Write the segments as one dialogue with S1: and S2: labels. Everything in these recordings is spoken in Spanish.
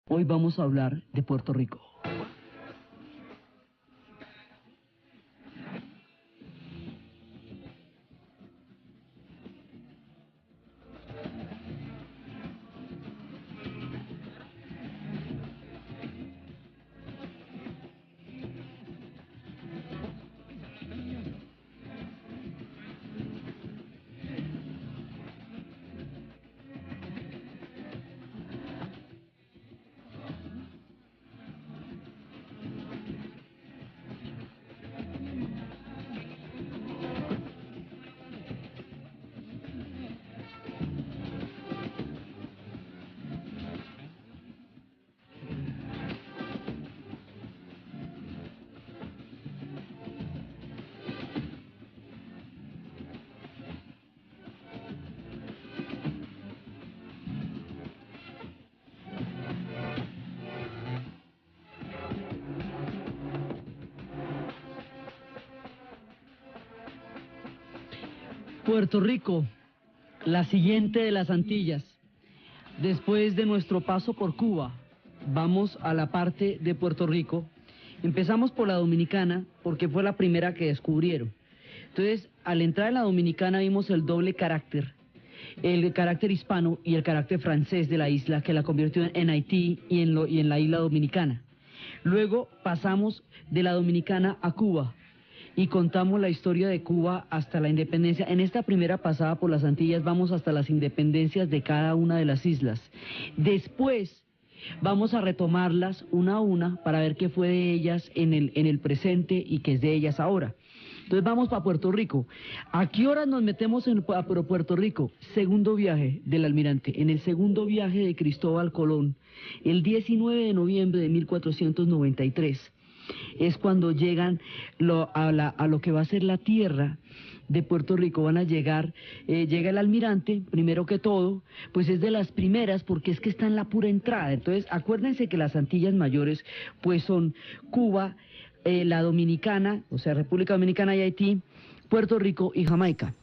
S1: Hoy vamos a hablar de Puerto Rico. Puerto Rico, la siguiente de las Antillas. Después de nuestro paso por Cuba, vamos a la parte de Puerto Rico. Empezamos por la Dominicana, porque fue la primera que descubrieron. Entonces, al entrar en la Dominicana vimos el doble carácter, el carácter hispano y el carácter francés de la isla, que la convirtió en Haití y en la isla dominicana. Luego pasamos de la Dominicana a Cuba y contamos la historia de Cuba hasta la independencia. En esta primera pasada por las Antillas vamos hasta las independencias de cada una de las islas. Después vamos a retomarlas una a una para ver qué fue de ellas en el presente y qué es de ellas ahora. Entonces vamos para Puerto Rico. ¿A qué horas nos metemos en Puerto Rico? Segundo viaje del almirante. En el segundo viaje de Cristóbal Colón, el 19 de noviembre de 1493. Es cuando llegan a lo que va a ser la tierra de Puerto Rico. Van a llegar, llega el almirante, primero que todo, pues es de las primeras porque es que está en la pura entrada. Entonces, acuérdense que las Antillas Mayores, pues son Cuba, la Dominicana, o sea, República Dominicana y Haití, Puerto Rico y Jamaica.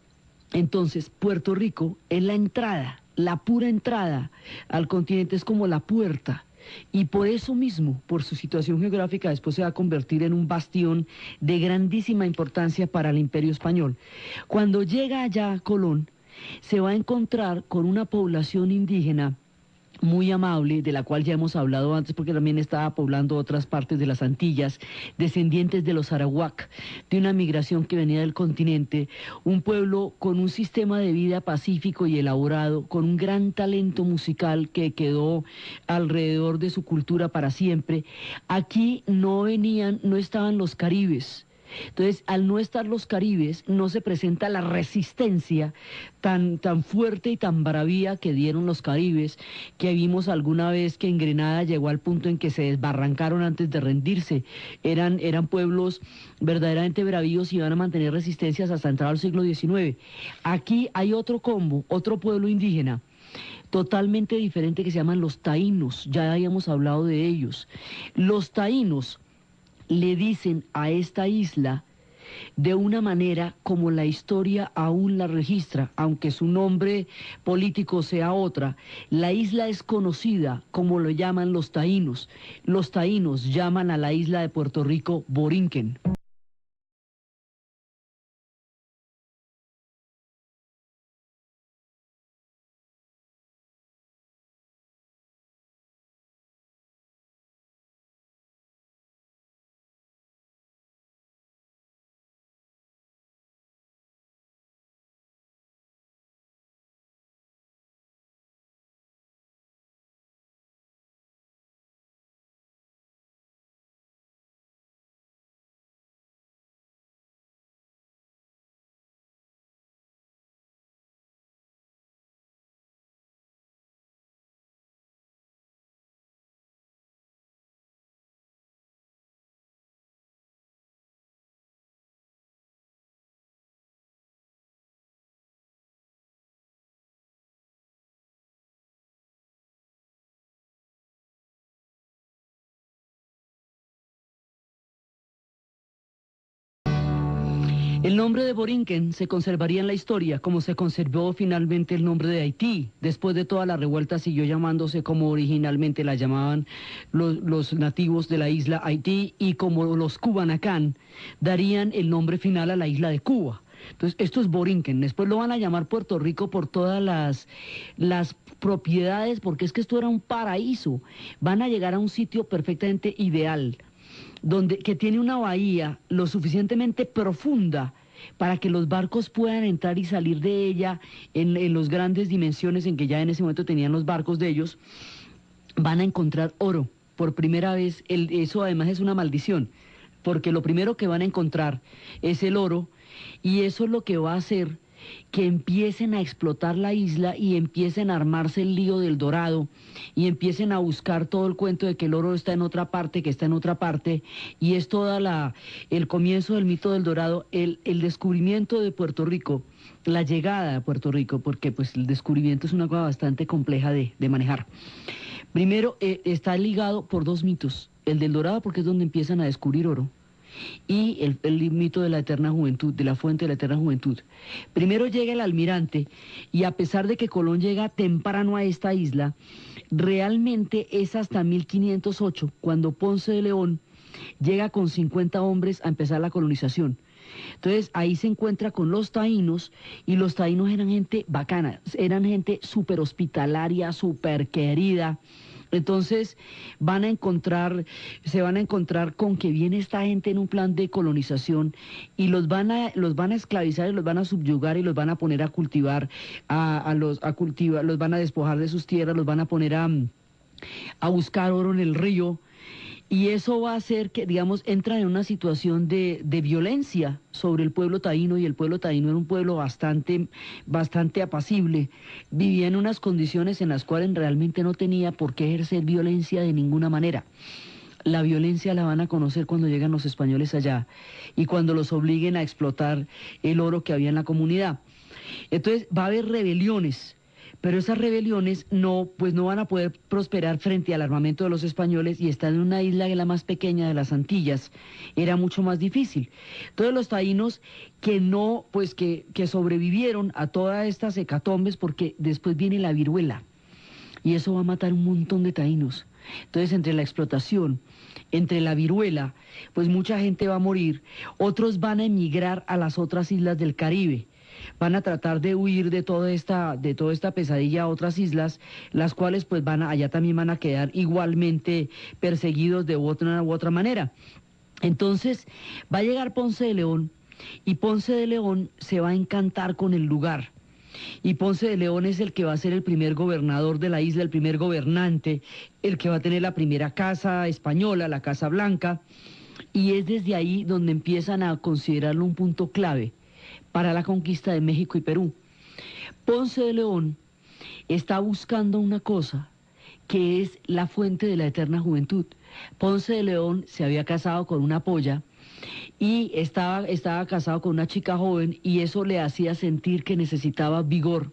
S1: Entonces, Puerto Rico es la entrada, la pura entrada al continente, es como la puerta. Y por eso mismo, por su situación geográfica, después se va a convertir en un bastión de grandísima importancia para el Imperio Español. Cuando llega allá Colón, se va a encontrar con una población indígena muy amable, de la cual ya hemos hablado antes porque también estaba poblando otras partes de las Antillas, descendientes de los arawak, de una migración que venía del continente, un pueblo con un sistema de vida pacífico y elaborado, con un gran talento musical que quedó alrededor de su cultura para siempre. Aquí no estaban los caribes. Entonces, al no estar los caribes, no se presenta la resistencia tan fuerte y tan bravía que dieron los caribes, que vimos alguna vez que en Grenada llegó al punto en que se desbarrancaron antes de rendirse. Eran pueblos verdaderamente bravíos y iban a mantener resistencias hasta entrar al siglo XIX. Aquí hay otro combo, otro pueblo indígena totalmente diferente que se llaman los taínos, ya habíamos hablado de ellos. Los taínos le dicen a esta isla de una manera como la historia aún la registra, aunque su nombre político sea otra. La isla es conocida como lo llaman los taínos. Los taínos llaman a la isla de Puerto Rico Borinquen. El nombre de Borinquen se conservaría en la historia, como se conservó finalmente el nombre de Haití. Después de toda la revuelta siguió llamándose como originalmente la llamaban los nativos de la isla Haití, y como los Cubanacán darían el nombre final a la isla de Cuba. Entonces, esto es Borinquen. Después lo van a llamar Puerto Rico por todas las propiedades, porque es que esto era un paraíso. Van a llegar a un sitio perfectamente ideal, que tiene una bahía lo suficientemente profunda para que los barcos puedan entrar y salir de ella en las grandes dimensiones en que ya en ese momento tenían los barcos de ellos. Van a encontrar oro por primera vez. Eso además es una maldición, porque lo primero que van a encontrar es el oro, y eso es lo que va a hacer que empiecen a explotar la isla y empiecen a armarse el lío del Dorado y empiecen a buscar todo el cuento de que el oro está en otra parte, que está en otra parte, y es el comienzo del mito del Dorado, el descubrimiento de Puerto Rico, la llegada a Puerto Rico, porque pues el descubrimiento es una cosa bastante compleja de manejar. Primero, está ligado por dos mitos: el del Dorado, porque es donde empiezan a descubrir oro, y el mito de la eterna juventud, de la fuente de la eterna juventud. Primero llega el almirante, y a pesar de que Colón llega temprano a esta isla, realmente es hasta 1508, cuando Ponce de León llega con 50 hombres a empezar la colonización. Entonces ahí se encuentra con los taínos, y los taínos eran gente bacana, eran gente súper hospitalaria, súper querida. Entonces se van a encontrar con que viene esta gente en un plan de colonización, y los van a esclavizar, y los van a subyugar, y los van a poner a cultivar, los van a despojar de sus tierras, los van a poner a buscar oro en el río. Y eso va a hacer que, digamos, entran en una situación de violencia sobre el pueblo taíno, y el pueblo taíno era un pueblo bastante apacible. Vivía en unas condiciones en las cuales realmente no tenía por qué ejercer violencia de ninguna manera. La violencia la van a conocer cuando llegan los españoles allá y cuando los obliguen a explotar el oro que había en la comunidad. Entonces va a haber rebeliones. Pero esas rebeliones no van a poder prosperar frente al armamento de los españoles, y estar en una isla que es la más pequeña de las Antillas era mucho más difícil. Todos los taínos que sobrevivieron a todas estas hecatombes, porque después viene la viruela, y eso va a matar un montón de taínos. Entonces, entre la explotación, entre la viruela, pues mucha gente va a morir. Otros van a emigrar a las otras islas del Caribe. Van a tratar de huir de toda esta pesadilla a otras islas, las cuales pues allá también van a quedar igualmente perseguidos de una u otra manera. Entonces va a llegar Ponce de León, y Ponce de León se va a encantar con el lugar. Y Ponce de León es el que va a ser el primer gobernador de la isla, el primer gobernante, el que va a tener la primera casa española, la Casa Blanca, y es desde ahí donde empiezan a considerarlo un punto clave para la conquista de México y Perú. Ponce de León está buscando una cosa, que es la fuente de la eterna juventud. Ponce de León se había casado con una polla, y estaba casado con una chica joven, y eso le hacía sentir que necesitaba vigor.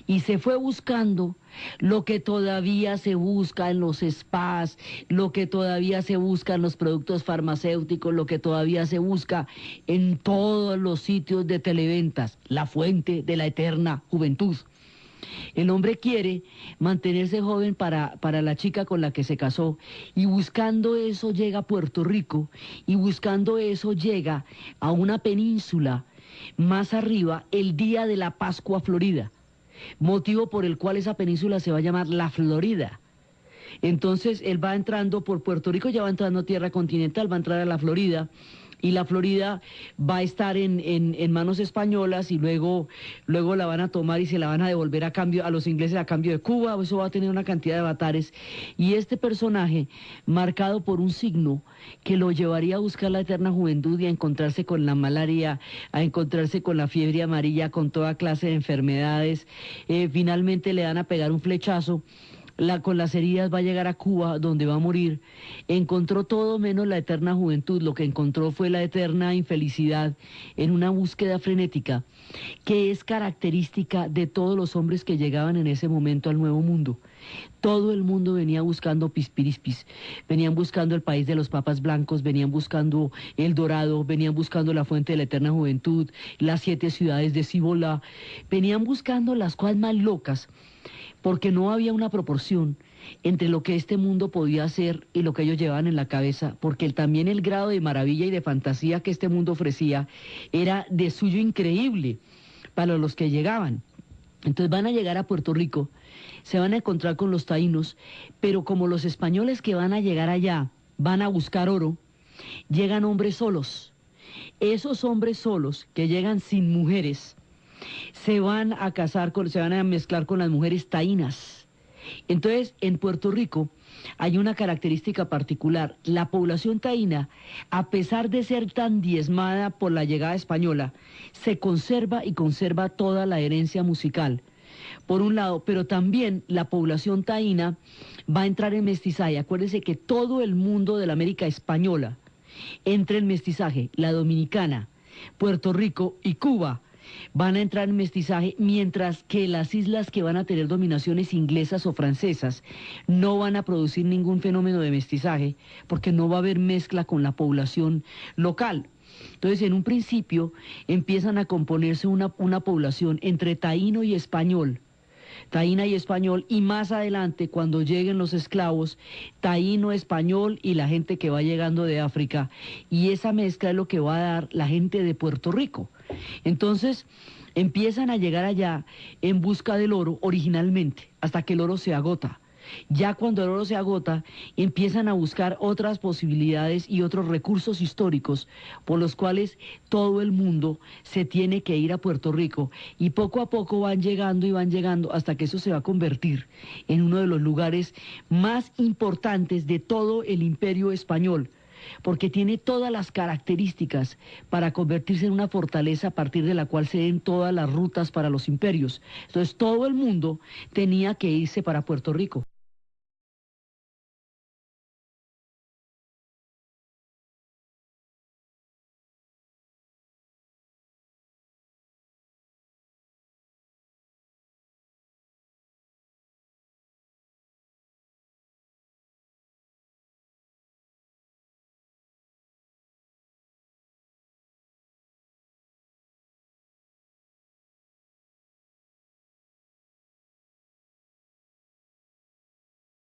S1: Y se fue buscando lo que todavía se busca en los spas, lo que todavía se busca en los productos farmacéuticos, lo que todavía se busca en todos los sitios de televentas: la fuente de la eterna juventud. El hombre quiere mantenerse joven para la chica con la que se casó, y buscando eso llega a Puerto Rico, y buscando eso llega a una península más arriba, el día de la Pascua Florida, motivo por el cual esa península se va a llamar la Florida. Entonces él va entrando por Puerto Rico, ya va entrando a tierra continental, va a entrar a la Florida, y la Florida va a estar en manos españolas, y luego la van a tomar y se la van a devolver a los ingleses a cambio de Cuba. Eso va a tener una cantidad de avatares, y este personaje, marcado por un signo que lo llevaría a buscar la eterna juventud y a encontrarse con la malaria, a encontrarse con la fiebre amarilla, con toda clase de enfermedades, finalmente le van a pegar un flechazo. Con las heridas va a llegar a Cuba, donde va a morir. Encontró todo menos la eterna juventud. Lo que encontró fue la eterna infelicidad, en una búsqueda frenética que es característica de todos los hombres que llegaban en ese momento al Nuevo Mundo. Todo el mundo venía buscando Pispirispis, venían buscando el país de los papas blancos, venían buscando El Dorado, venían buscando la fuente de la eterna juventud, las 7 ciudades de Cibola, venían buscando las cosas más locas, porque no había una proporción entre lo que este mundo podía hacer y lo que ellos llevaban en la cabeza, porque también el grado de maravilla y de fantasía que este mundo ofrecía era de suyo increíble para los que llegaban. Entonces van a llegar a Puerto Rico, se van a encontrar con los taínos, pero como los españoles que van a llegar allá van a buscar oro, llegan hombres solos. Esos hombres solos que llegan sin mujeres se van a casar se van a mezclar con las mujeres taínas. Entonces, en Puerto Rico hay una característica particular. La población taína, a pesar de ser tan diezmada por la llegada española, se conserva y conserva toda la herencia musical, por un lado, pero también la población taína va a entrar en mestizaje. Acuérdense que todo el mundo de la América española entra en mestizaje. La dominicana, Puerto Rico y Cuba van a entrar en mestizaje, mientras que las islas que van a tener dominaciones inglesas o francesas no van a producir ningún fenómeno de mestizaje, porque no va a haber mezcla con la población local. Entonces, en un principio, empiezan a componerse una población entre taíno y español, taína y español, y más adelante, cuando lleguen los esclavos, taíno, español y la gente que va llegando de África, y esa mezcla es lo que va a dar la gente de Puerto Rico. Entonces, empiezan a llegar allá en busca del oro originalmente, hasta que el oro se agota. Ya cuando el oro se agota, empiezan a buscar otras posibilidades y otros recursos históricos por los cuales todo el mundo se tiene que ir a Puerto Rico, y poco a poco van llegando y van llegando hasta que eso se va a convertir en uno de los lugares más importantes de todo el imperio español, porque tiene todas las características para convertirse en una fortaleza a partir de la cual se den todas las rutas para los imperios. Entonces todo el mundo tenía que irse para Puerto Rico.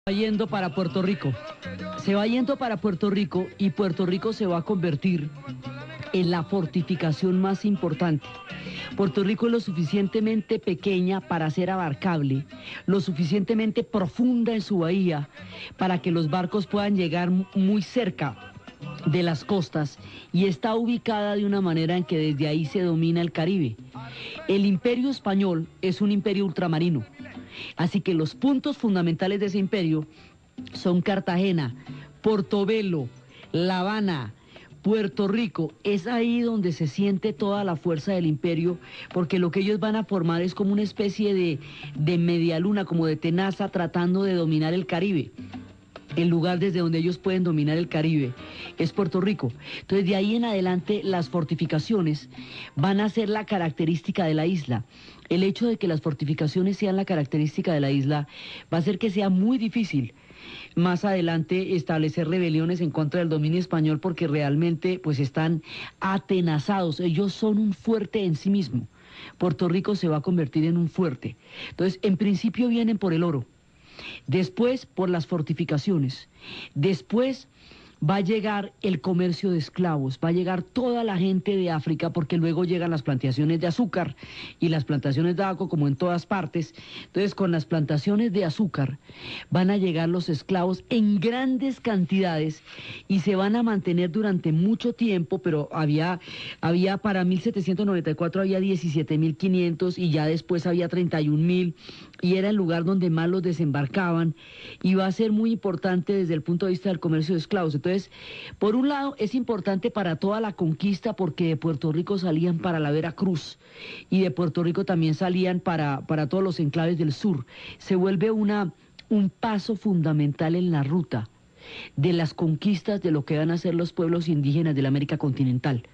S1: Va yendo para Puerto Rico, se va yendo para Puerto Rico, y Puerto Rico se va a convertir en la fortificación más importante. Puerto Rico es lo suficientemente pequeña para ser abarcable, lo suficientemente profunda en su bahía para que los barcos puedan llegar muy cerca de las costas, y está ubicada de una manera en que desde ahí se domina el Caribe. El imperio español es un imperio ultramarino, así que los puntos fundamentales de ese imperio son Cartagena, Portobelo, La Habana, Puerto Rico. Es ahí donde se siente toda la fuerza del imperio, porque lo que ellos van a formar es como una especie de media luna, como de tenaza, tratando de dominar el Caribe. El lugar desde donde ellos pueden dominar el Caribe es Puerto Rico. Entonces, de ahí en adelante, las fortificaciones van a ser la característica de la isla. El hecho de que las fortificaciones sean la característica de la isla va a hacer que sea muy difícil más adelante establecer rebeliones en contra del dominio español, porque realmente pues están atenazados. Ellos son un fuerte en sí mismo. Puerto Rico se va a convertir en un fuerte. Entonces, en principio vienen por el oro, después por las fortificaciones, después va a llegar el comercio de esclavos, va a llegar toda la gente de África, porque luego llegan las plantaciones de azúcar y las plantaciones de tabaco, como en todas partes. Entonces, con las plantaciones de azúcar van a llegar los esclavos en grandes cantidades y se van a mantener durante mucho tiempo, pero había para 1794 había 17.500, y ya después había 31.000, y era el lugar donde más los desembarcaban, y va a ser muy importante desde el punto de vista del comercio de esclavos. Entonces, por un lado, es importante para toda la conquista, porque de Puerto Rico salían para la Veracruz, y de Puerto Rico también salían para todos los enclaves del sur. Se vuelve un paso fundamental en la ruta de las conquistas de lo que van a ser los pueblos indígenas de la América continental.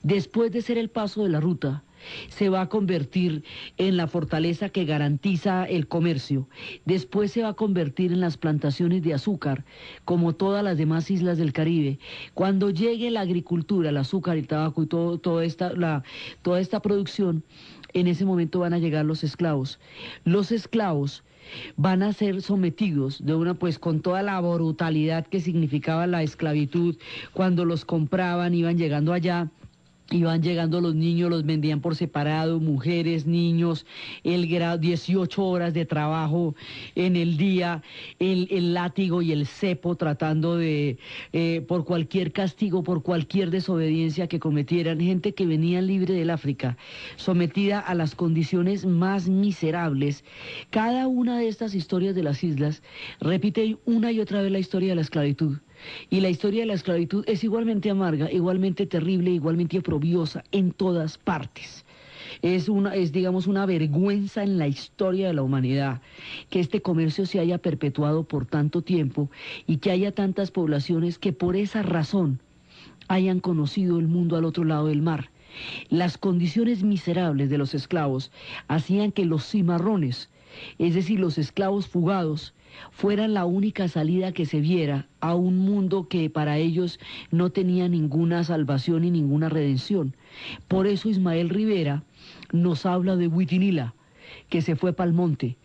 S1: Después de ser el paso de la ruta, se va a convertir en la fortaleza que garantiza el comercio. Después se va a convertir en las plantaciones de azúcar, como todas las demás islas del Caribe. Cuando llegue la agricultura, el azúcar, el tabaco y toda esta producción, en ese momento van a llegar los esclavos. Los esclavos van a ser sometidos pues con toda la brutalidad que significaba la esclavitud. Cuando los compraban, iban llegando allá. Iban llegando los niños, los vendían por separado, mujeres, niños, 18 horas de trabajo en el día, el látigo y el cepo tratando de, por cualquier castigo, por cualquier desobediencia que cometieran, gente que venía libre del África, sometida a las condiciones más miserables. Cada una de estas historias de las islas repite una y otra vez la historia de la esclavitud. Y la historia de la esclavitud es igualmente amarga, igualmente terrible, igualmente oprobiosa en todas partes. Digamos, una vergüenza en la historia de la humanidad que este comercio se haya perpetuado por tanto tiempo y que haya tantas poblaciones que por esa razón hayan conocido el mundo al otro lado del mar. Las condiciones miserables de los esclavos hacían que los cimarrones, es decir, los esclavos fugados, fueran la única salida que se viera a un mundo que para ellos no tenía ninguna salvación y ninguna redención. Por eso Ismael Rivera nos habla de Huitinila, que se fue pa'l monte.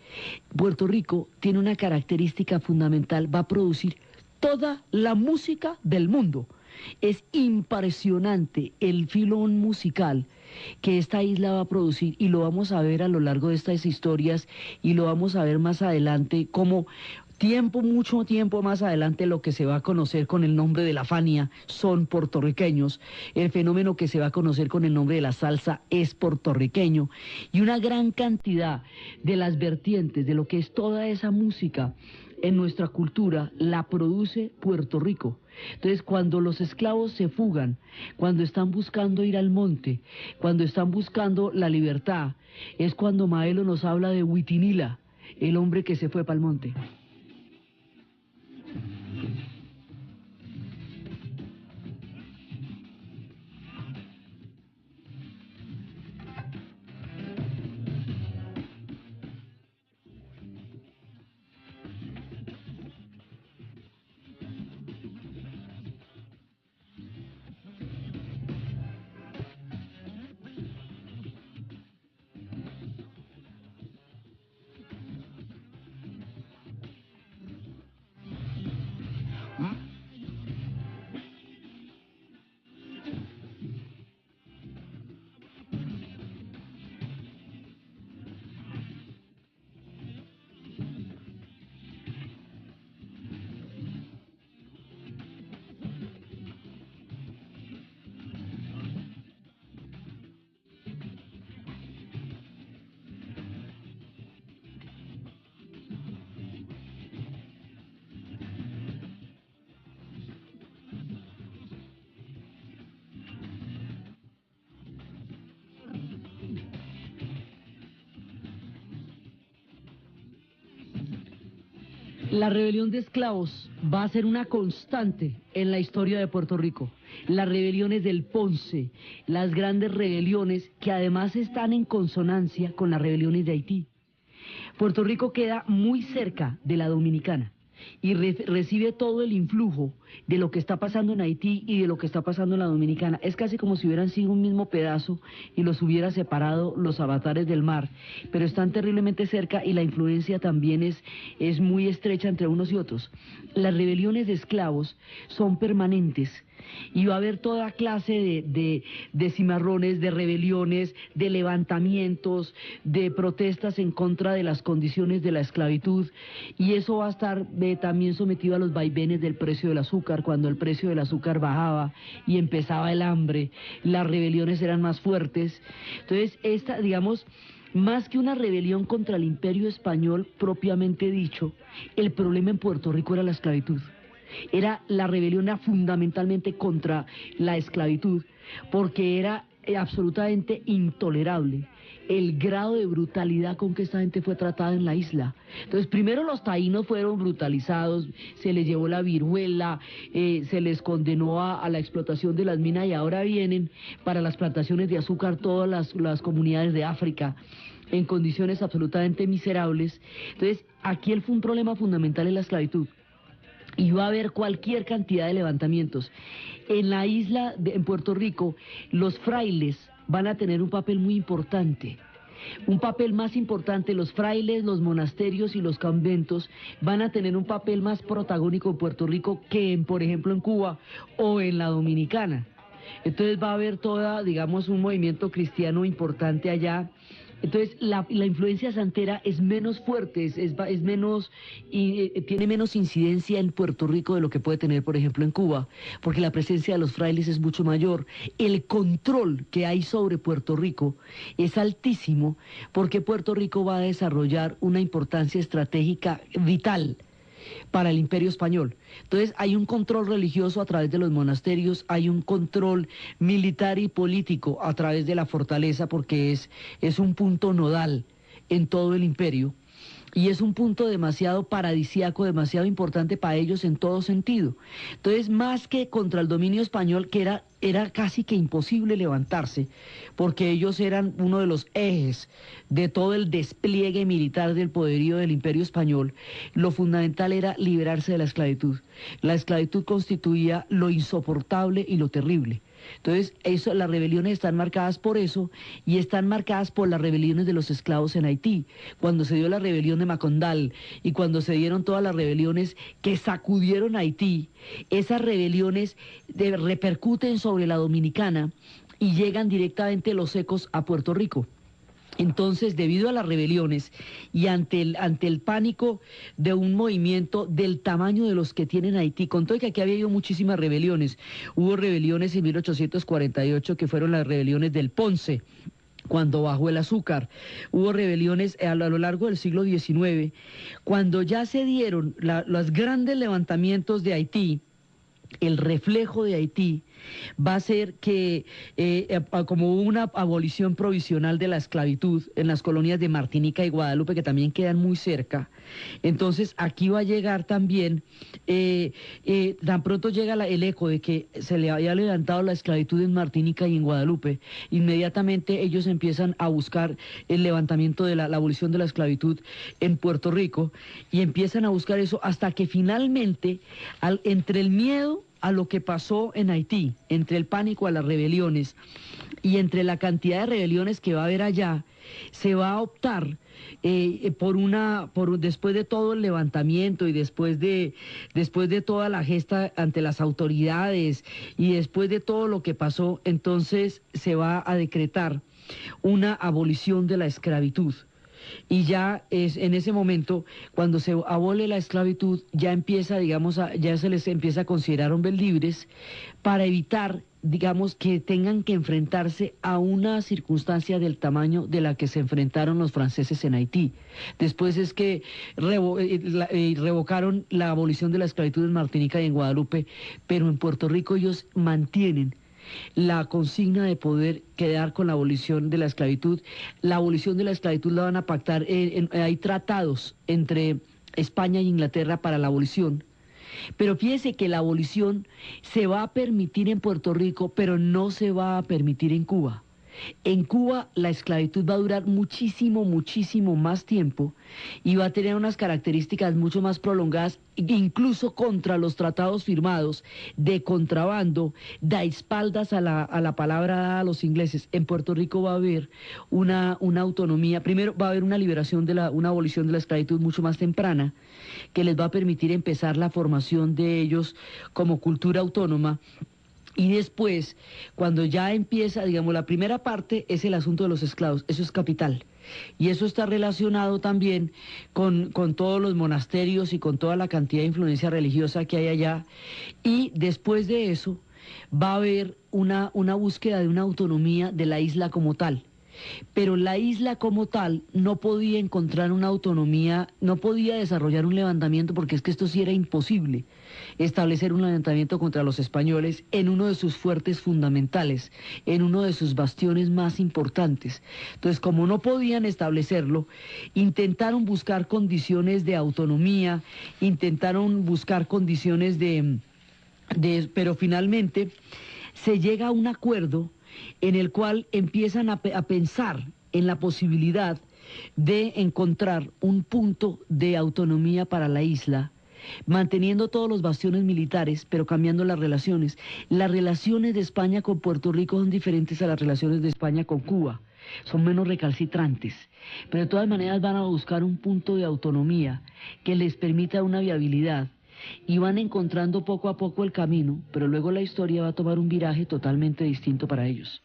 S1: Puerto Rico tiene una característica fundamental, va a producir toda la música del mundo. Es impresionante el filón musical que esta isla va a producir, y lo vamos a ver a lo largo de estas historias, y lo vamos a ver más adelante como mucho tiempo más adelante. Lo que se va a conocer con el nombre de la Fania son puertorriqueños, el fenómeno que se va a conocer con el nombre de la salsa es puertorriqueño, y una gran cantidad de las vertientes de lo que es toda esa música en nuestra cultura la produce Puerto Rico. Entonces, cuando los esclavos se fugan, cuando están buscando ir al monte, cuando están buscando la libertad, es cuando Maelo nos habla de Huitinila, el hombre que se fue para el monte. La rebelión de esclavos va a ser una constante en la historia de Puerto Rico. Las rebeliones del Ponce, las grandes rebeliones que además están en consonancia con las rebeliones de Haití. Puerto Rico queda muy cerca de la Dominicana y recibe todo el influjo de lo que está pasando en Haití y de lo que está pasando en la Dominicana. Es casi como si hubieran sido un mismo pedazo y los hubiera separado los avatares del mar, pero están terriblemente cerca y la influencia también es muy estrecha entre unos y otros. Las rebeliones de esclavos son permanentes y va a haber toda clase de cimarrones, de rebeliones, de levantamientos, de protestas en contra de las condiciones de la esclavitud, y eso va a estar también sometido a los vaivenes del precio del azúcar. Cuando el precio del azúcar bajaba y empezaba el hambre, las rebeliones eran más fuertes. Entonces, digamos, más que una rebelión contra el imperio español propiamente dicho, el problema en Puerto Rico era la esclavitud. La rebelión era fundamentalmente contra la esclavitud, porque era absolutamente intolerable el grado de brutalidad con que esta gente fue tratada en la isla. Entonces, primero los taínos fueron brutalizados, se les llevó la viruela, se les condenó a la explotación de las minas y ahora vienen para las plantaciones de azúcar todas las comunidades de África en condiciones absolutamente miserables. Entonces, aquí fue un problema fundamental en la esclavitud. Y va a haber cualquier cantidad de levantamientos. En la isla, en Puerto Rico, los frailes van a tener un papel muy importante. Un papel más importante, los frailes, los monasterios y los conventos van a tener un papel más protagónico en Puerto Rico que, por ejemplo, en Cuba o en la Dominicana. Entonces va a haber digamos, un movimiento cristiano importante allá. Entonces la influencia santera es menos fuerte, es menos, tiene menos incidencia en Puerto Rico de lo que puede tener, por ejemplo, en Cuba, porque la presencia de los frailes es mucho mayor. El control que hay sobre Puerto Rico es altísimo, porque Puerto Rico va a desarrollar una importancia estratégica vital para el Imperio Español. Entonces hay un control religioso a través de los monasterios, hay un control militar y político a través de la fortaleza, porque es un punto nodal en todo el imperio, y es un punto demasiado paradisíaco, demasiado importante para ellos en todo sentido. Entonces, más que contra el dominio español, que era casi que imposible levantarse, porque ellos eran uno de los ejes de todo el despliegue militar del poderío del Imperio Español, lo fundamental era liberarse de la esclavitud. La esclavitud constituía lo insoportable y lo terrible. Entonces, las rebeliones están marcadas por eso, y están marcadas por las rebeliones de los esclavos en Haití. Cuando se dio la rebelión de Macondal y cuando se dieron todas las rebeliones que sacudieron Haití, esas rebeliones repercuten sobre la Dominicana y llegan directamente los ecos a Puerto Rico. Entonces, debido a las rebeliones y ante el pánico de un movimiento del tamaño de los que tienen Haití, con todo que aquí había habido muchísimas rebeliones, hubo rebeliones en 1848 que fueron las rebeliones del Ponce, cuando bajó el azúcar, hubo rebeliones a lo largo del siglo XIX, cuando ya se dieron los grandes levantamientos de Haití. El reflejo de Haití va a ser que, como hubo una abolición provisional de la esclavitud en las colonias de Martinica y Guadalupe, que también quedan muy cerca, entonces aquí va a llegar también, tan pronto llega el eco de que se le había levantado la esclavitud en Martinica y en Guadalupe, inmediatamente ellos empiezan a buscar el levantamiento de la abolición de la esclavitud en Puerto Rico, y empiezan a buscar eso hasta que finalmente, entre el miedo a lo que pasó en Haití, entre el pánico a las rebeliones y entre la cantidad de rebeliones que va a haber allá, se va a optar después de todo el levantamiento y después de toda la gesta ante las autoridades y después de todo lo que pasó, entonces se va a decretar una abolición de la esclavitud. Y ya es en ese momento, cuando se abole la esclavitud, ya empieza, digamos, ya se les empieza a considerar hombres libres, para evitar, digamos, que tengan que enfrentarse a una circunstancia del tamaño de la que se enfrentaron los franceses en Haití. Después es que revocaron la abolición de la esclavitud en Martinica y en Guadalupe, pero en Puerto Rico ellos mantienen la consigna de poder quedar con la abolición de la esclavitud. La abolición de la esclavitud la van a pactar, hay tratados entre España e Inglaterra para la abolición. Pero fíjese que la abolición se va a permitir en Puerto Rico, pero no se va a permitir en Cuba. En Cuba la esclavitud va a durar muchísimo, muchísimo más tiempo y va a tener unas características mucho más prolongadas, incluso contra los tratados firmados de contrabando, da espaldas a la palabra dada a los ingleses. En Puerto Rico va a haber una autonomía, primero va a haber una liberación una abolición de la esclavitud mucho más temprana, que les va a permitir empezar la formación de ellos como cultura autónoma. Y después, cuando ya empieza, digamos, la primera parte es el asunto de los esclavos, eso es capital. Y eso está relacionado también con todos los monasterios y con toda la cantidad de influencia religiosa que hay allá. Y después de eso va a haber una búsqueda de una autonomía de la isla como tal. pero la isla como tal no podía encontrar una autonomía, no podía desarrollar un levantamiento, porque es que esto sí era imposible, establecer un levantamiento contra los españoles en uno de sus fuertes fundamentales, en uno de sus bastiones más importantes. Entonces, como no podían establecerlo, intentaron buscar condiciones de autonomía, intentaron buscar condiciones pero finalmente se llega a un acuerdo en el cual empiezan a pensar en la posibilidad de encontrar un punto de autonomía para la isla, manteniendo todos los bastiones militares, pero cambiando las relaciones. Las relaciones de España con Puerto Rico son diferentes a las relaciones de España con Cuba, son menos recalcitrantes, pero de todas maneras van a buscar un punto de autonomía que les permita una viabilidad, y van encontrando poco a poco el camino, pero luego la historia va a tomar un viraje totalmente distinto para ellos.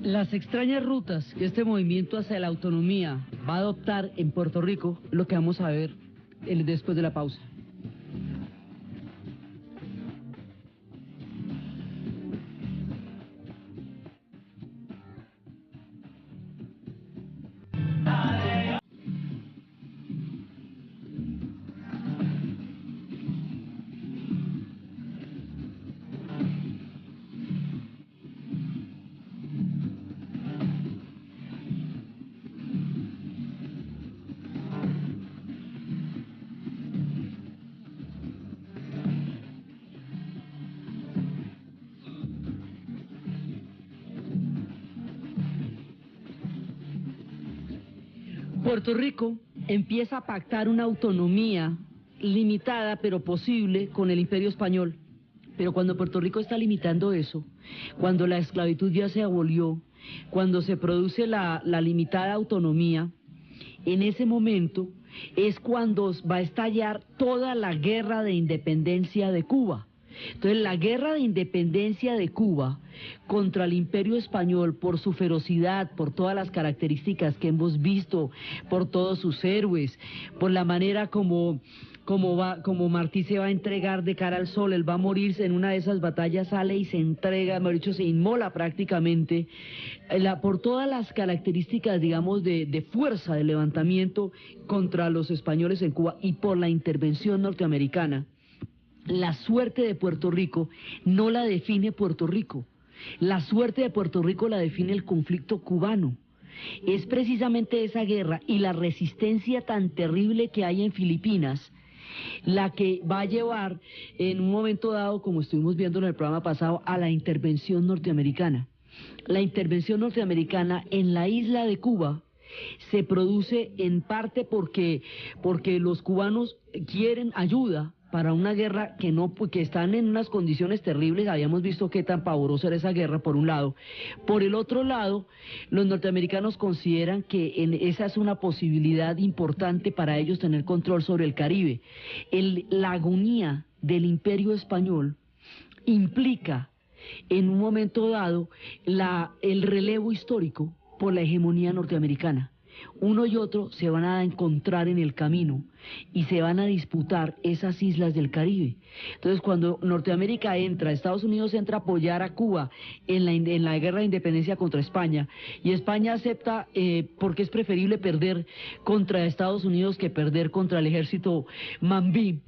S1: Las extrañas rutas que este movimiento hacia la autonomía va a adoptar en Puerto Rico, lo que vamos a ver después de la pausa. Puerto Rico empieza a pactar una autonomía limitada pero posible con el Imperio Español. Pero cuando Puerto Rico está limitando eso, cuando la esclavitud ya se abolió, cuando se produce la limitada autonomía, en ese momento es cuando va a estallar toda la guerra de independencia de Cuba. Entonces, la guerra de independencia de Cuba contra el Imperio Español, por su ferocidad, por todas las características que hemos visto, por todos sus héroes, por la manera como Martí se va a entregar de cara al sol, él va a morirse en una de esas batallas, sale y se entrega, mejor dicho, se inmola prácticamente, por todas las características, digamos, de fuerza, de levantamiento contra los españoles en Cuba y por la intervención norteamericana. La suerte de Puerto Rico no la define Puerto Rico, la suerte de Puerto Rico la define el conflicto cubano. Es precisamente esa guerra y la resistencia tan terrible que hay en Filipinas la que va a llevar en un momento dado, como estuvimos viendo en el programa pasado, a la intervención norteamericana. La intervención norteamericana en la isla de Cuba se produce en parte porque los cubanos quieren ayuda, para una guerra que no, que están en unas condiciones terribles. Habíamos visto qué tan pavorosa era esa guerra, por un lado. Por el otro lado, los norteamericanos consideran que esa es una posibilidad importante para ellos tener control sobre el Caribe. La agonía del Imperio Español implica, en un momento dado, el relevo histórico por la hegemonía norteamericana. Uno y otro se van a encontrar en el camino y se van a disputar esas islas del Caribe. Entonces, cuando Norteamérica entra, Estados Unidos entra a apoyar a Cuba en la guerra de independencia contra España, y España acepta porque es preferible perder contra Estados Unidos que perder contra el ejército mambí,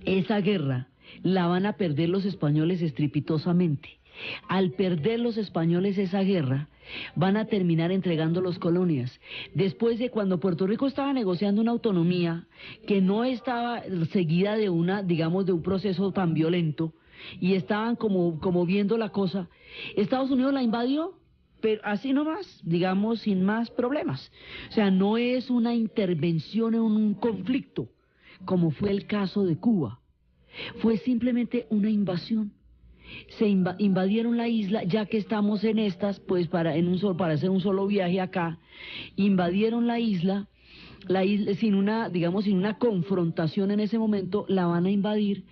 S1: esa guerra la van a perder los españoles estrepitosamente. Al perder los españoles esa guerra, van a terminar entregando las colonias. Después de cuando Puerto Rico estaba negociando una autonomía que no estaba seguida de de un proceso tan violento, y estaban como viendo la cosa, Estados Unidos la invadió, pero así nomás, digamos, sin más problemas. O sea, no es una intervención en un conflicto, como fue el caso de Cuba. Fue simplemente una invasión. Se invadieron la isla, ya que estamos en estas, pues para hacer un solo viaje acá, invadieron la isla sin una confrontación en ese momento, la van a invadir,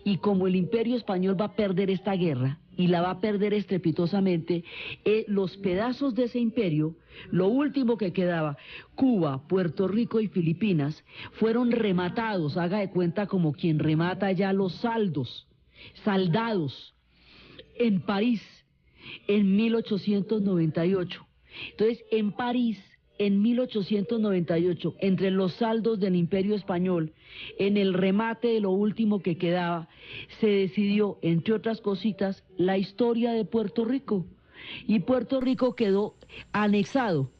S1: y como el Imperio Español va a perder esta guerra, y la va a perder estrepitosamente, los pedazos de ese imperio, lo último que quedaba, Cuba, Puerto Rico y Filipinas, fueron rematados, haga de cuenta como quien remata ya los saldados, en París, en 1898. Entonces, en París, en 1898, entre los saldos del Imperio Español, en el remate de lo último que quedaba, se decidió, entre otras cositas, la historia de Puerto Rico. Y Puerto Rico quedó anexado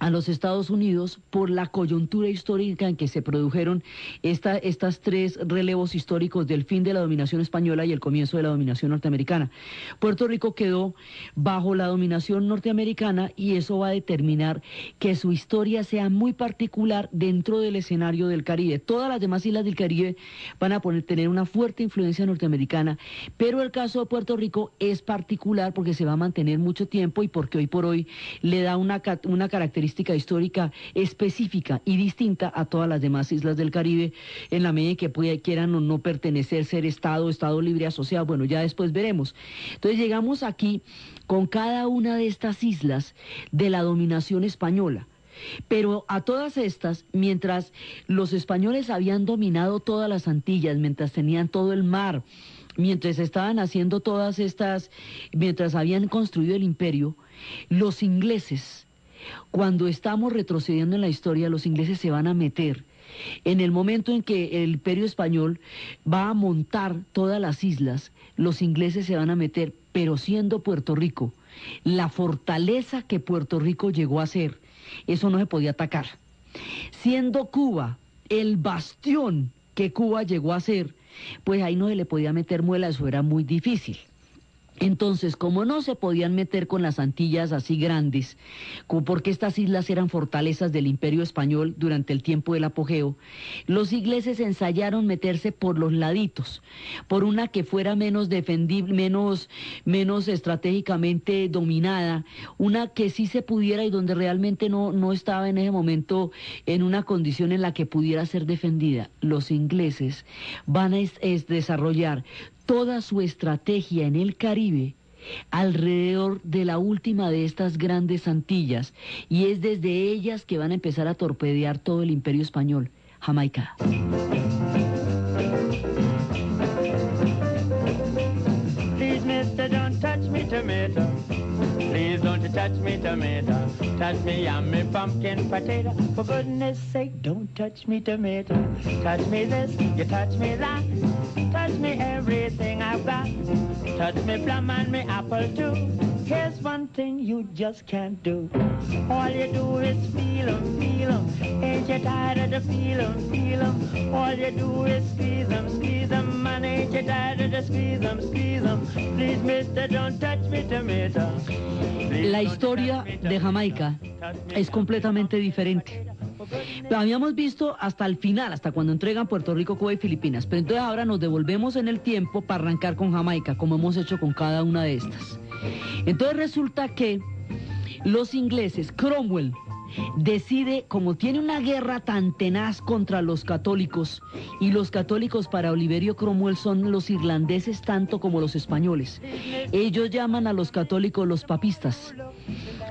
S1: a los Estados Unidos por la coyuntura histórica en que se produjeron estas tres relevos históricos del fin de la dominación española y el comienzo de la dominación norteamericana. Puerto Rico quedó bajo la dominación norteamericana, y eso va a determinar que su historia sea muy particular dentro del escenario del Caribe. Todas las demás islas del Caribe van a tener una fuerte influencia norteamericana, pero el caso de Puerto Rico es particular porque se va a mantener mucho tiempo y porque hoy por hoy le da una característica histórica específica y distinta a todas las demás islas del Caribe, en la medida en que quieran o no pertenecer, ser Estado libre asociado. Bueno, ya después veremos. Entonces llegamos aquí con cada una de estas islas de la dominación española. Pero a todas estas, mientras los españoles habían dominado todas las Antillas, mientras tenían todo el mar, mientras estaban haciendo todas estas, mientras habían construido el imperio, los ingleses, cuando estamos retrocediendo en la historia, los ingleses se van a meter en el momento en que el Imperio Español va a montar todas las islas. Los ingleses se van a meter, pero siendo Puerto Rico la fortaleza que Puerto Rico llegó a ser, eso no se podía atacar. Siendo Cuba el bastión que Cuba llegó a ser, pues ahí no se le podía meter muela, eso era muy difícil. Entonces, como no se podían meter con las Antillas así grandes, porque estas islas eran fortalezas del Imperio Español durante el tiempo del apogeo, los ingleses ensayaron meterse por los laditos, por una que fuera menos defendible, menos estratégicamente dominada, una que sí se pudiera y donde realmente no estaba en ese momento en una condición en la que pudiera ser defendida. Los ingleses van a desarrollar toda su estrategia en el Caribe alrededor de la última de estas grandes Antillas, y es desde ellas que van a empezar a torpedear todo el Imperio Español, Jamaica.
S2: Please, mister, don't touch me tomato. Please don't you touch me tomato. Touch me yummy pumpkin potato. For goodness sake, don't touch me tomato. Touch me this, you touch me that. Touch me everything I've got. Touch me plum and me apple too. Here's one thing you just can't do. All you do is feel 'em, feel 'em. Ain't you tired of the feel 'em, feel 'em? All you do is squeeze 'em, and ain't you tired of the squeeze 'em, squeeze 'em? Please, mister, don't touch me tomato.
S1: La historia de Jamaica es completamente diferente. Lo habíamos visto hasta el final, hasta cuando entregan Puerto Rico, Cuba y Filipinas. Pero entonces ahora nos devolvemos en el tiempo para arrancar con Jamaica, como hemos hecho con cada una de estas. Entonces resulta que los ingleses, Cromwell, decide, como tiene una guerra tan tenaz contra los católicos, y los católicos para Oliverio Cromwell son los irlandeses tanto como los españoles. Ellos llaman a los católicos los papistas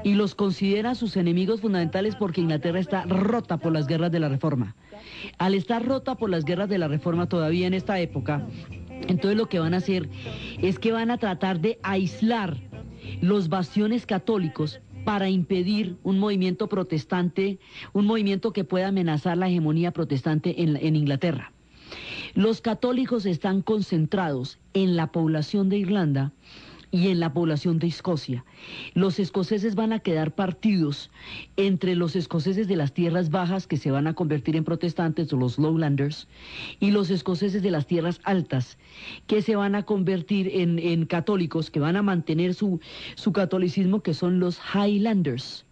S1: y los consideran sus enemigos fundamentales porque Inglaterra está rota por las guerras de la Reforma. Al estar rota por las guerras de la Reforma todavía en esta época, entonces lo que van a hacer es que van a tratar de aislar los bastiones católicos para impedir un movimiento protestante, un movimiento que pueda amenazar la hegemonía protestante en Inglaterra. Los católicos están concentrados en la población de Irlanda y en la población de Escocia. Los escoceses van a quedar partidos entre los escoceses de las tierras bajas, que se van a convertir en protestantes, o los Lowlanders, y los escoceses de las tierras altas, que se van a convertir en católicos, que van a mantener su catolicismo, que son los Highlanders,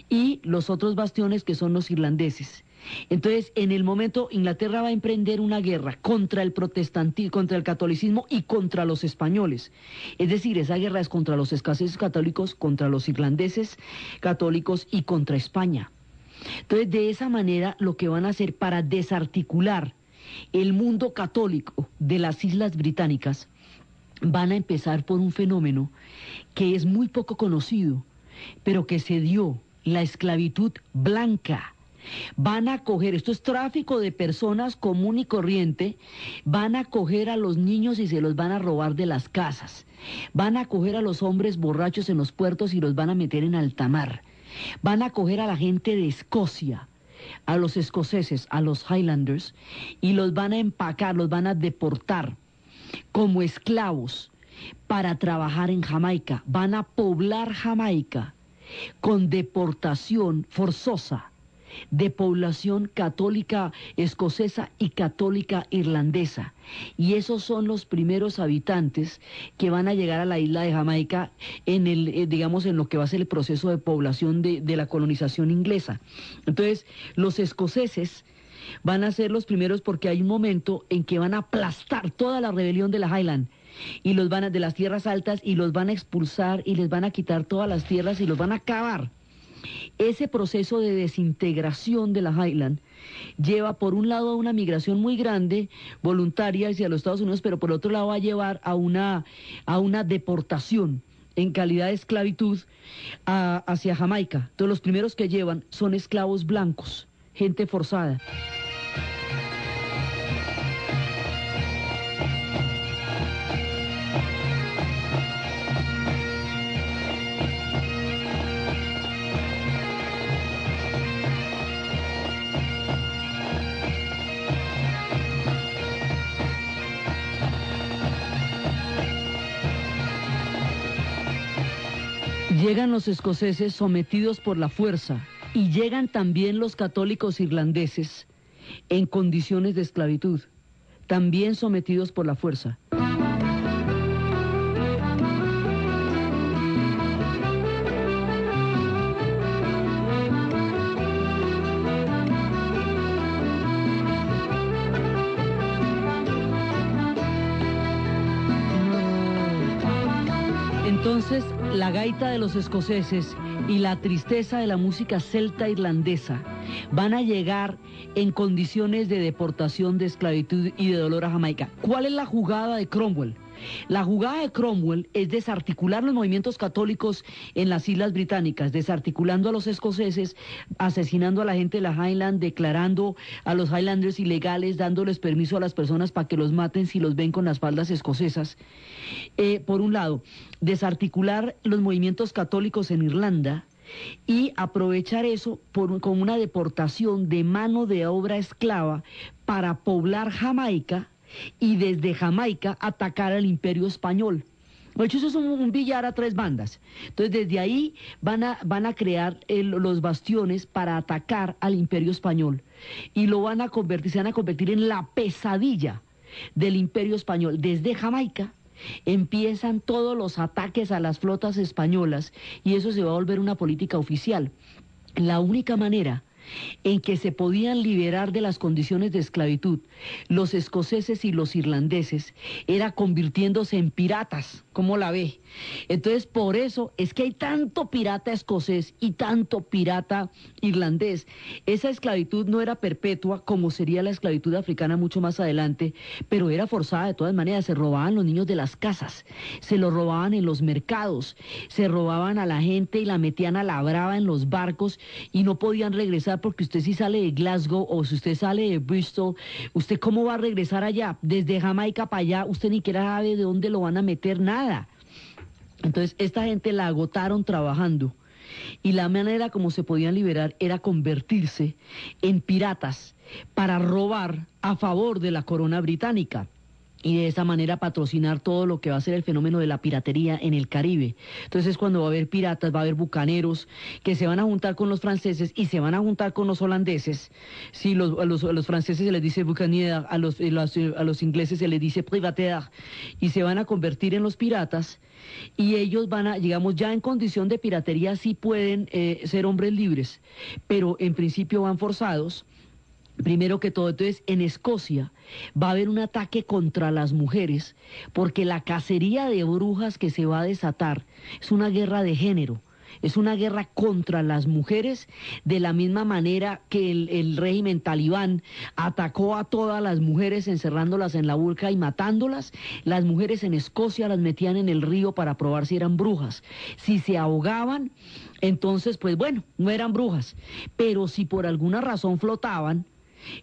S1: y los otros bastiones, que son los irlandeses. Entonces, en el momento, Inglaterra va a emprender una guerra contra el protestantismo, contra el catolicismo y contra los españoles. Es decir, esa guerra es contra los escoceses católicos, contra los irlandeses católicos y contra España. Entonces, de esa manera, lo que van a hacer para desarticular el mundo católico de las Islas Británicas, van a empezar por un fenómeno que es muy poco conocido, pero que se dio, la esclavitud blanca. Van a coger, esto es tráfico de personas común y corriente, van a coger a los niños y se los van a robar de las casas, van a coger a los hombres borrachos en los puertos y los van a meter en alta mar, van a coger a la gente de Escocia, a los escoceses, a los Highlanders, y los van a empacar, los van a deportar como esclavos para trabajar en Jamaica. Van a poblar Jamaica con deportación forzosa de población católica escocesa y católica irlandesa. Y esos son los primeros habitantes que van a llegar a la isla de Jamaica en digamos, en lo que va a ser el proceso de población de la colonización inglesa. Entonces, los escoceses van a ser los primeros porque hay un momento en que van a aplastar toda la rebelión de la Highland y de las tierras altas, y los van a expulsar y les van a quitar todas las tierras y los van a acabar. Ese proceso de desintegración de la Highland lleva por un lado a una migración muy grande, voluntaria hacia los Estados Unidos, pero por otro lado va a llevar a una deportación en calidad de esclavitud hacia Jamaica. Entonces los primeros que llevan son esclavos blancos, gente forzada. Llegan los escoceses sometidos por la fuerza y llegan también los católicos irlandeses en condiciones de esclavitud, también sometidos por la fuerza. Entonces, la gaita de los escoceses y la tristeza de la música celta irlandesa van a llegar en condiciones de deportación, de esclavitud y de dolor a Jamaica. ¿Cuál es la jugada de Cromwell? La jugada de Cromwell es desarticular los movimientos católicos en las Islas Británicas, desarticulando a los escoceses, asesinando a la gente de la Highland, declarando a los Highlanders ilegales, dándoles permiso a las personas para que los maten si los ven con las faldas escocesas. Por un lado, desarticular los movimientos católicos en Irlanda y aprovechar eso con una deportación de mano de obra esclava para poblar Jamaica y desde Jamaica atacar al Imperio Español. De hecho, eso es un billar a tres bandas. Entonces, desde ahí van a crear los bastiones para atacar al Imperio Español y se van a convertir en la pesadilla del Imperio Español. Desde Jamaica empiezan todos los ataques a las flotas españolas y eso se va a volver una política oficial. La única manera en que se podían liberar de las condiciones de esclavitud los escoceses y los irlandeses era convirtiéndose en piratas, ¿cómo la ve? Entonces, por eso es que hay tanto pirata escocés y tanto pirata irlandés. Esa esclavitud no era perpetua como sería la esclavitud africana mucho más adelante, pero era forzada de todas maneras. Se robaban los niños de las casas, se los robaban en los mercados, se robaban a la gente y la metían a la brava en los barcos y no podían regresar, porque usted si sale de Glasgow o si usted sale de Bristol, ¿usted cómo va a regresar allá? Desde Jamaica para allá, usted ni siquiera sabe de dónde lo van a meter, nada. Entonces, esta gente la agotaron trabajando y la manera como se podían liberar era convertirse en piratas para robar a favor de la corona británica y de esa manera patrocinar todo lo que va a ser el fenómeno de la piratería en el Caribe. Entonces, cuando va a haber piratas, va a haber bucaneros que se van a juntar con los franceses y se van a juntar con los holandeses. Sí, a los franceses se les dice bucanier, a los ingleses se les dice privateur, y se van a convertir en los piratas, y ellos van a, digamos, ya en condición de piratería sí pueden ser hombres libres, pero en principio van forzados. Primero que todo, entonces, en Escocia va a haber un ataque contra las mujeres, porque la cacería de brujas que se va a desatar es una guerra de género, es una guerra contra las mujeres, de la misma manera que el régimen talibán atacó a todas las mujeres encerrándolas en la burka y matándolas. Las mujeres en Escocia las metían en el río para probar si eran brujas. Si se ahogaban, entonces, pues bueno, no eran brujas, pero si por alguna razón flotaban,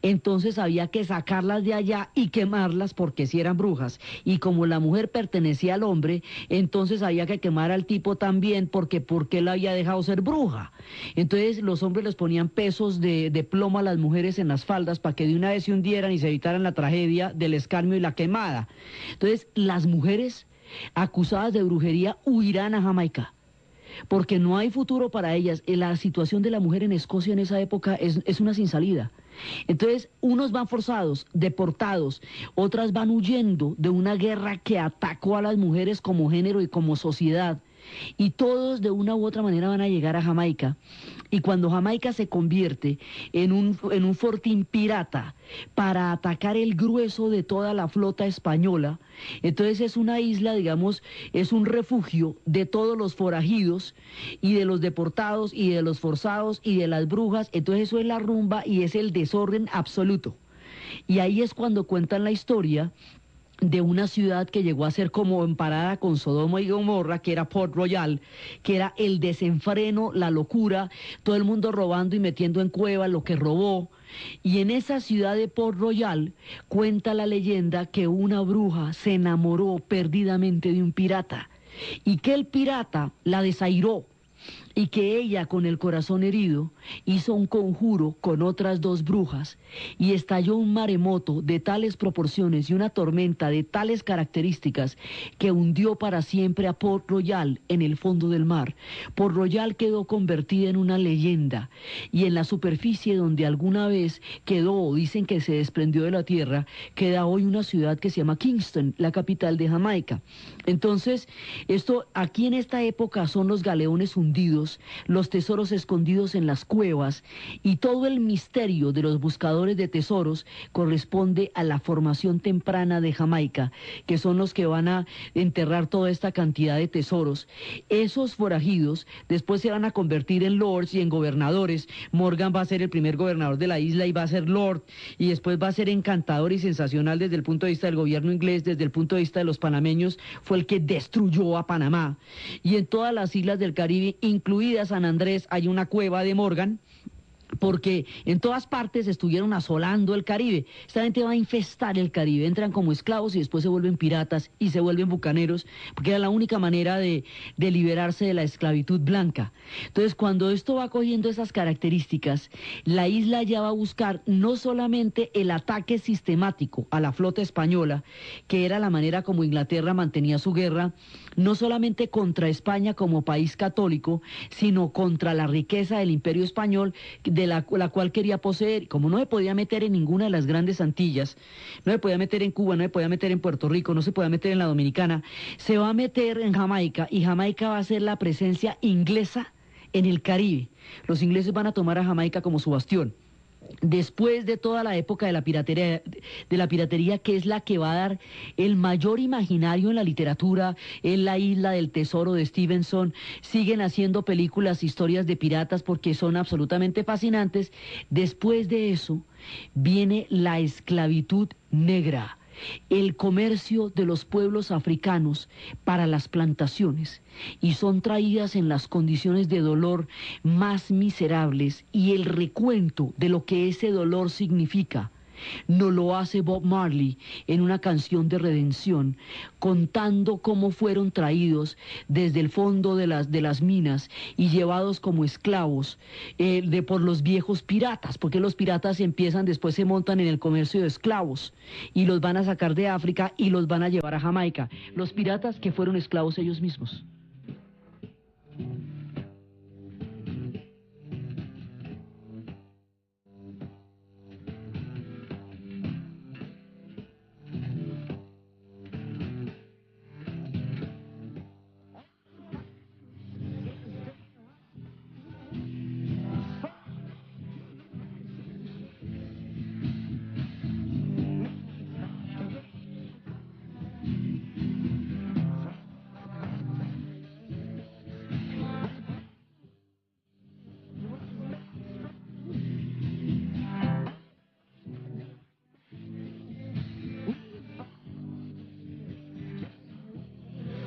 S1: entonces había que sacarlas de allá y quemarlas, porque si eran brujas. Y como la mujer pertenecía al hombre, entonces había que quemar al tipo también, porque ¿por qué la había dejado ser bruja? Entonces los hombres les ponían pesos de plomo a las mujeres en las faldas para que de una vez se hundieran y se evitaran la tragedia del escarnio y la quemada. Entonces las mujeres acusadas de brujería huirán a Jamaica, porque no hay futuro para ellas. La situación de la mujer en Escocia en esa época es una sin salida. Entonces, unos van forzados, deportados, otras van huyendo de una guerra que atacó a las mujeres como género y como sociedad. Y todos de una u otra manera van a llegar a Jamaica. Y cuando Jamaica se convierte en un fortín pirata para atacar el grueso de toda la flota española, entonces es una isla, digamos, es un refugio de todos los forajidos y de los deportados y de los forzados y de las brujas. Entonces eso es la rumba y es el desorden absoluto. Y ahí es cuando cuentan la historia de una ciudad que llegó a ser como emparada con Sodoma y Gomorra, que era Port Royal, que era el desenfreno, la locura, todo el mundo robando y metiendo en cuevas lo que robó. Y en esa ciudad de Port Royal cuenta la leyenda que una bruja se enamoró perdidamente de un pirata y que el pirata la desairó, y que ella, con el corazón herido, hizo un conjuro con otras dos brujas y estalló un maremoto de tales proporciones y una tormenta de tales características que hundió para siempre a Port Royal en el fondo del mar. Port Royal quedó convertida en una leyenda, y en la superficie donde alguna vez quedó, dicen que se desprendió de la tierra, queda hoy una ciudad que se llama Kingston, la capital de Jamaica. Entonces, esto aquí en esta época son los galeones hundidos, los tesoros escondidos en las cuevas, y todo el misterio de los buscadores de tesoros corresponde a la formación temprana de Jamaica, que son los que van a enterrar toda esta cantidad de tesoros. Esos forajidos después se van a convertir en lords y en gobernadores. Morgan va a ser el primer gobernador de la isla y va a ser lord, y después va a ser encantador y sensacional desde el punto de vista del gobierno inglés. Desde el punto de vista de los panameños, fue el que destruyó a Panamá. Y en todas las islas del Caribe, incluida San Andrés, hay una cueva de Morgan, porque en todas partes estuvieron asolando el Caribe. Esta gente va a infestar el Caribe, entran como esclavos y después se vuelven piratas y se vuelven bucaneros, porque era la única manera de liberarse de la esclavitud blanca. Entonces, cuando esto va cogiendo esas características, la isla ya va a buscar no solamente el ataque sistemático a la flota española, que era la manera como Inglaterra mantenía su guerra, no solamente contra España como país católico, sino contra la riqueza del Imperio Español, de la cual quería poseer. Como no se podía meter en ninguna de las grandes Antillas, no se podía meter en Cuba, no se podía meter en Puerto Rico, no se podía meter en la Dominicana, se va a meter en Jamaica, y Jamaica va a ser la presencia inglesa en el Caribe. Los ingleses van a tomar a Jamaica como su bastión. Después de toda la época de la piratería, que es la que va a dar el mayor imaginario en la literatura, en La Isla del Tesoro de Stevenson, siguen haciendo películas, historias de piratas porque son absolutamente fascinantes. Después de eso viene la esclavitud negra, el comercio de los pueblos africanos para las plantaciones, y son traídas en las condiciones de dolor más miserables, y el recuento de lo que ese dolor significa nos lo hace Bob Marley en una canción de redención, contando cómo fueron traídos desde el fondo de las minas y llevados como esclavos por los viejos piratas, porque los piratas después se montan en el comercio de esclavos y los van a sacar de África y los van a llevar a Jamaica. Los piratas que fueron esclavos ellos mismos.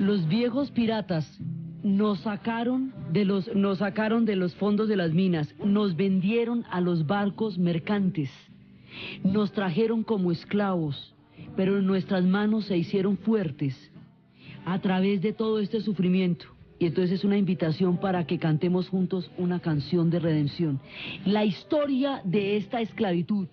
S1: Los viejos piratas nos sacaron de los fondos de las minas, nos vendieron a los barcos mercantes, nos trajeron como esclavos, pero en nuestras manos se hicieron fuertes a través de todo este sufrimiento. Y entonces es una invitación para que cantemos juntos una canción de redención. La historia de esta esclavitud,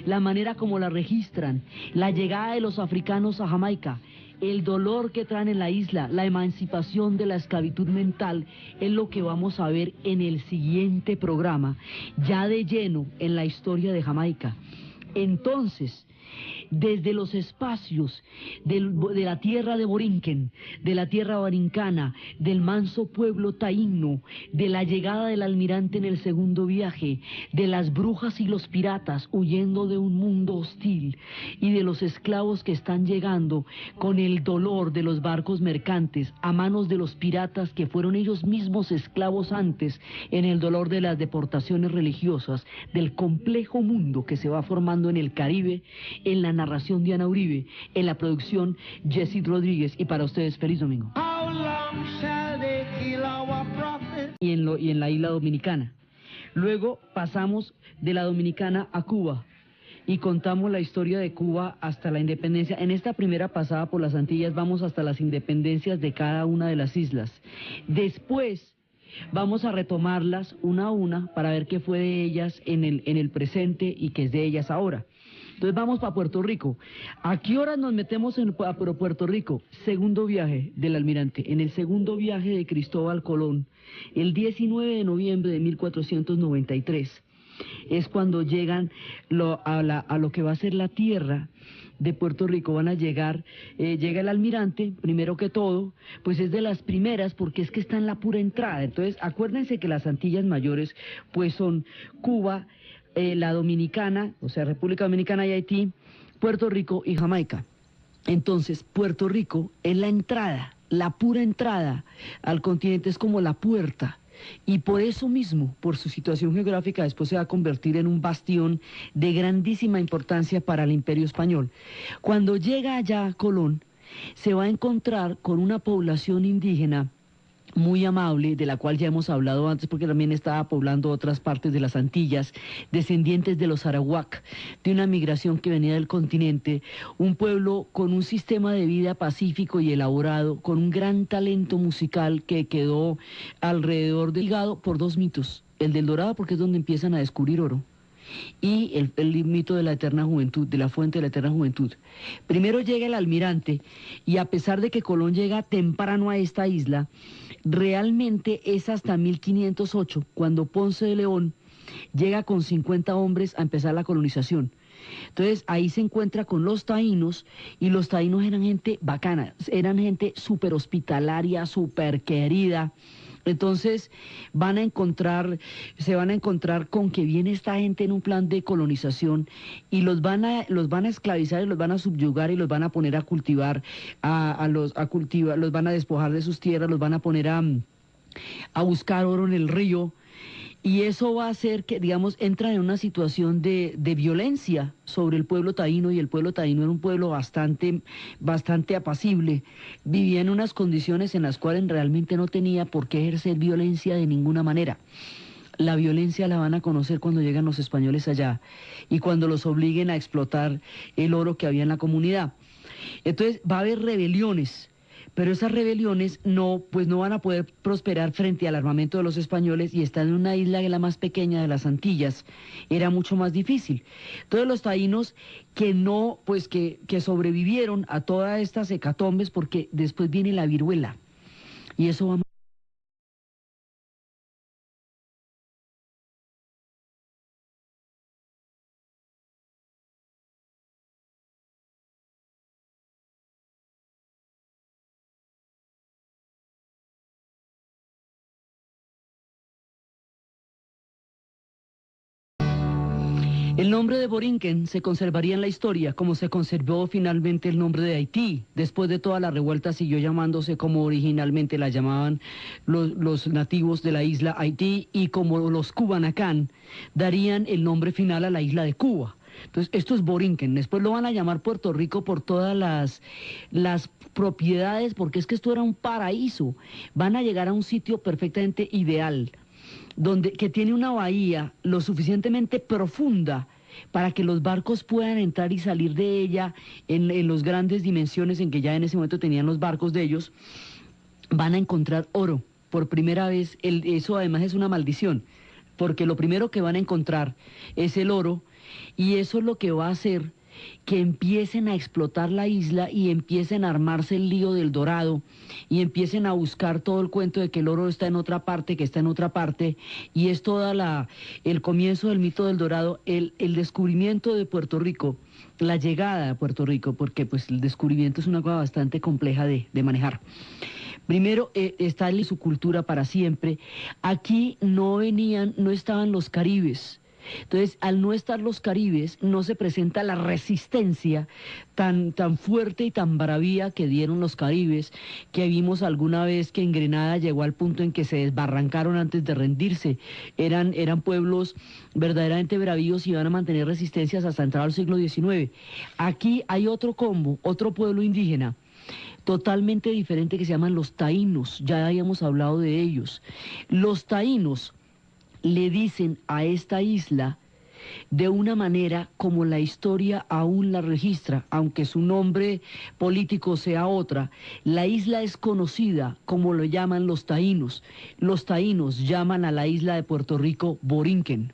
S1: la manera como la registran, la llegada de los africanos a Jamaica, el dolor que traen en la isla, la emancipación de la esclavitud mental, es lo que vamos a ver en el siguiente programa, ya de lleno en la historia de Jamaica. Entonces, desde los espacios de la tierra de Borinquen, de la tierra barincana, del manso pueblo taíno, de la llegada del almirante en el segundo viaje, de las brujas y los piratas huyendo de un mundo hostil, y de los esclavos que están llegando con el dolor de los barcos mercantes a manos de los piratas que fueron ellos mismos esclavos antes, en el dolor de las deportaciones religiosas, del complejo mundo que se va formando en el Caribe, en la narración de Ana Uribe, en la producción Jessy Rodríguez, y para ustedes feliz domingo. Y en la isla dominicana. Luego pasamos de la Dominicana a Cuba y contamos la historia de Cuba hasta la independencia. En esta primera pasada por las Antillas vamos hasta las independencias de cada una de las islas. Después vamos a retomarlas una a una para ver qué fue de ellas en el presente y qué es de ellas ahora. Entonces vamos para Puerto Rico. ¿A qué horas nos metemos a Puerto Rico? Segundo viaje del almirante. En el segundo viaje de Cristóbal Colón, el 19 de noviembre de 1493, es cuando llegan a lo que va a ser la tierra de Puerto Rico. Van a llegar, llega el almirante, primero que todo, pues es de las primeras porque es que está en la pura entrada. Entonces acuérdense que las Antillas Mayores pues son Cuba, la Dominicana, o sea, República Dominicana y Haití, Puerto Rico y Jamaica. Entonces, Puerto Rico es la entrada, la pura entrada al continente, es como la puerta. Y por eso mismo, por su situación geográfica, después se va a convertir en un bastión de grandísima importancia para el Imperio Español. Cuando llega allá Colón, se va a encontrar con una población indígena muy amable, de la cual ya hemos hablado antes porque también estaba poblando otras partes de las Antillas, descendientes de los arawak, de una migración que venía del continente, un pueblo con un sistema de vida pacífico y elaborado, con un gran talento musical que quedó alrededor ligado por dos mitos: el del Dorado, porque es donde empiezan a descubrir oro, y el mito de la eterna juventud, de la fuente de la eterna juventud. Primero llega el almirante, y a pesar de que Colón llega temprano a esta isla, realmente es hasta 1508, cuando Ponce de León llega con 50 hombres a empezar la colonización. Entonces ahí se encuentra con los taínos, y los taínos eran gente bacana, eran gente súper hospitalaria, súper querida, Entonces se van a encontrar con que viene esta gente en un plan de colonización y los van a esclavizar y los van a subyugar y los van a poner a cultivar, a cultivar, los van a despojar de sus tierras, los van a poner a buscar oro en el río. Y eso va a hacer que, digamos, entran en una situación de violencia sobre el pueblo taíno, y el pueblo taíno era un pueblo bastante apacible. Vivía en unas condiciones en las cuales realmente no tenía por qué ejercer violencia de ninguna manera. La violencia la van a conocer cuando llegan los españoles allá y cuando los obliguen a explotar el oro que había en la comunidad. Entonces va a haber rebeliones, pero esas rebeliones pues no van a poder prosperar frente al armamento de los españoles, y estar en una isla que es la más pequeña de las Antillas era mucho más difícil. Entonces los taínos que no, pues que sobrevivieron a todas estas hecatombes, porque después viene la viruela, y eso va. El nombre de Borinquen se conservaría en la historia, como se conservó finalmente el nombre de Haití. Después de toda la revuelta siguió llamándose como originalmente la llamaban los nativos de la isla Haití, y como los Cubanacán darían el nombre final a la isla de Cuba. Entonces, esto es Borinquen. Después lo van a llamar Puerto Rico por todas las propiedades, porque es que esto era un paraíso. Van a llegar a un sitio perfectamente ideal, que tiene una bahía lo suficientemente profunda para que los barcos puedan entrar y salir de ella en las grandes dimensiones en que ya en ese momento tenían los barcos de ellos. Van a encontrar oro por primera vez. Eso además es una maldición, porque lo primero que van a encontrar es el oro, y eso es lo que va a hacer que empiecen a explotar la isla y empiecen a armarse el lío del Dorado, y empiecen a buscar todo el cuento de que el oro está en otra parte, que está en otra parte, y es el comienzo del mito del Dorado, el descubrimiento de Puerto Rico, la llegada a Puerto Rico, porque pues el descubrimiento es una cosa bastante compleja de manejar. Primero, está en su cultura para siempre. Aquí no estaban los caribes. Entonces, al no estar los caribes, no se presenta la resistencia tan fuerte y tan bravía que dieron los caribes, que vimos alguna vez que en Grenada llegó al punto en que se desbarrancaron antes de rendirse. Eran pueblos verdaderamente bravíos y iban a mantener resistencias hasta entrar al siglo XIX. Aquí hay otro combo, otro pueblo indígena totalmente diferente, que se llaman los taínos. Ya habíamos hablado de ellos. Los taínos le dicen a esta isla de una manera como la historia aún la registra, aunque su nombre político sea otra. La isla es conocida como lo llaman los taínos. Los taínos llaman a la isla de Puerto Rico Borinquen.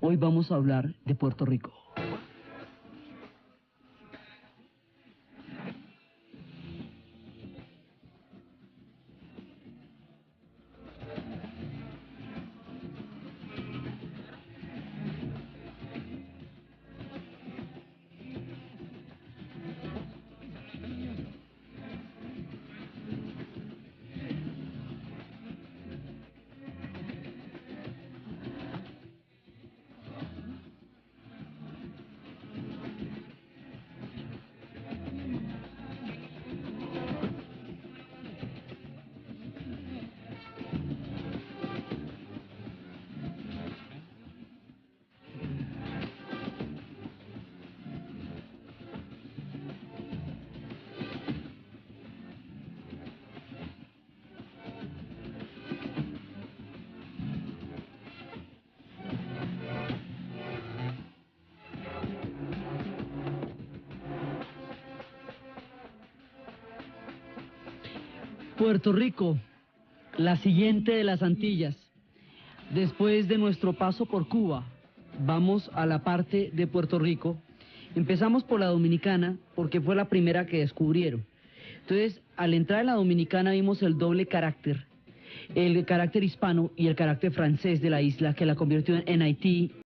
S1: Hoy vamos a hablar de Puerto Rico. Puerto Rico, la siguiente de las Antillas. Después de nuestro paso por Cuba, vamos a la parte de Puerto Rico. Empezamos por la Dominicana porque fue la primera que descubrieron. Entonces, al entrar en la Dominicana vimos el doble carácter, el carácter hispano y el carácter francés de la isla que la convirtió en Haití.